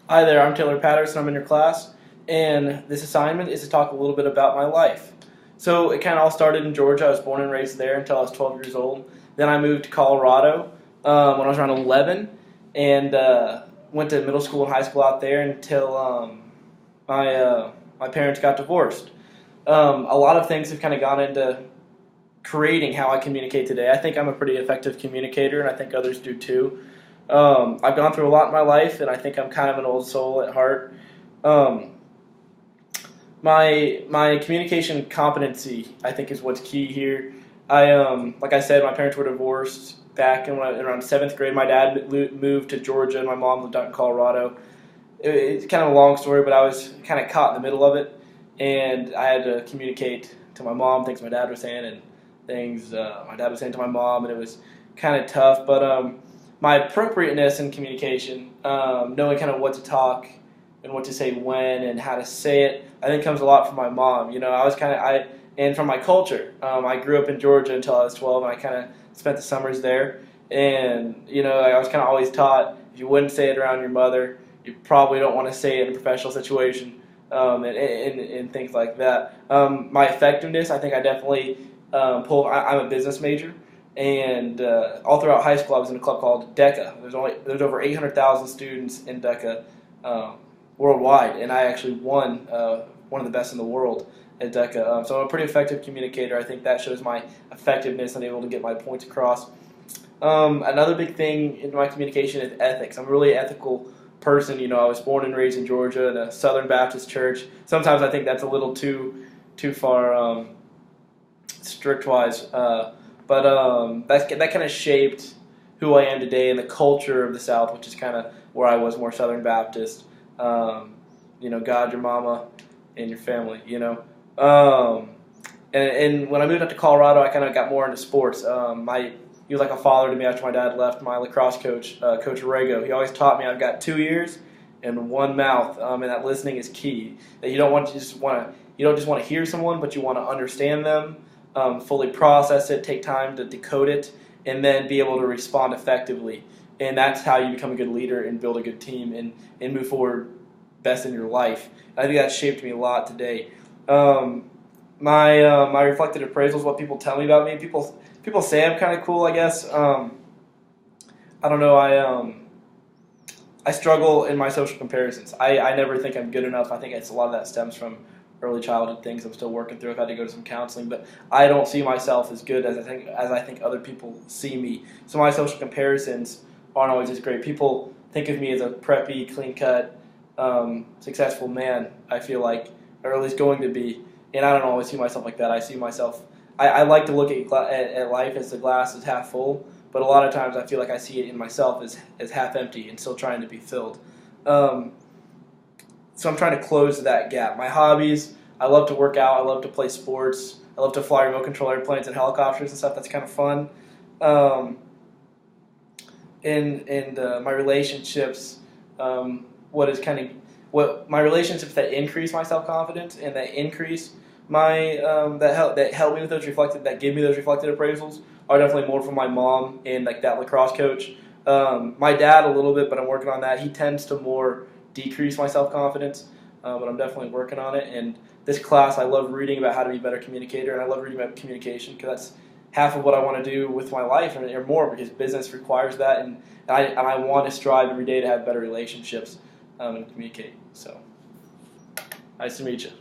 Hi there, I'm Taylor Patterson. I'm in your class, and this assignment is to talk a little bit about my life. So it kind of all started in Georgia. I was born and raised there until I was 12 years old. Then I moved to Colorado when I was around 11, and went to middle school and high school out there until my parents got divorced. A lot of things have kind of gone into creating how I communicate today. I think I'm a pretty effective communicator, and I think others do too. I've gone through a lot in my life, and I think I'm kind of an old soul at heart. Um, my communication competency, I think, is what's key here. Like I said, my parents were divorced back in around seventh grade. My dad moved to Georgia, and my mom lived out in Colorado. It's kind of a long story, but I was kind of caught in the middle of it, and I had to communicate to my mom things my dad was saying and things my dad was saying to my mom, and it was kind of tough, but my appropriateness in communication, knowing kind of what to talk and what to say when and how to say it, I think comes a lot from my mom. You know, and from my culture. I grew up in Georgia until I was 12, and I kind of spent the summers there. And you know, I was kind of always taught if you wouldn't say it around your mother, you probably don't want to say it in a professional situation, and things like that. My effectiveness, I think I definitely I'm a business major. And all throughout high school, I was in a club called DECA. There's over 800,000 students in DECA worldwide, and I actually won one of the best in the world at DECA. So I'm a pretty effective communicator. I think that shows my effectiveness and able to get my points across. Another big thing in my communication is ethics. I'm a really ethical person. You know, I was born and raised in Georgia in a Southern Baptist church. Sometimes I think that's a little too far strict-wise. But that kind of shaped who I am today and the culture of the South, which is kind of where I was more Southern Baptist. You know, God, your mama, and your family. You know, and when I moved up to Colorado, I kind of got more into sports. He was like a father to me after my dad left. My lacrosse coach, Coach Rego, he always taught me I've got 2 ears and one mouth, and that listening is key. That you don't just want to hear someone, but you want to understand them. Fully process it, take time to decode it, and then be able to respond effectively. And that's how you become a good leader and build a good team and move forward best in your life. I think that shaped me a lot today. My reflected appraisal is what people tell me about me. People say I'm kind of cool, I guess. I don't know. I struggle in my social comparisons. I never think I'm good enough. I think a lot of that stems from early childhood things I'm still working through. I've had to go to some counseling, but I don't see myself as good as I think other people see me. So my social comparisons aren't always as great. People think of me as a preppy, clean-cut, successful man, I feel like, or at least going to be, and I don't always see myself like that. I see myself, I like to look at life as the glass is half full, but a lot of times I feel like I see it in myself as half empty and still trying to be filled. So I'm trying to close that gap. My hobbies, I love to work out. I love to play sports. I love to fly remote control airplanes and helicopters and stuff. That's kind of fun. And my relationships, what my relationships that increase my self-confidence and that increase my that help me with that give me those reflected appraisals are definitely more from my mom and like that lacrosse coach. My dad a little bit, but I'm working on that. He tends to more decrease my self-confidence, but I'm definitely working on it. And this class, I love reading about how to be a better communicator, and I love reading about communication because that's half of what I want to do with my life or more, because business requires that, and I want to strive every day to have better relationships and communicate. So, nice to meet you.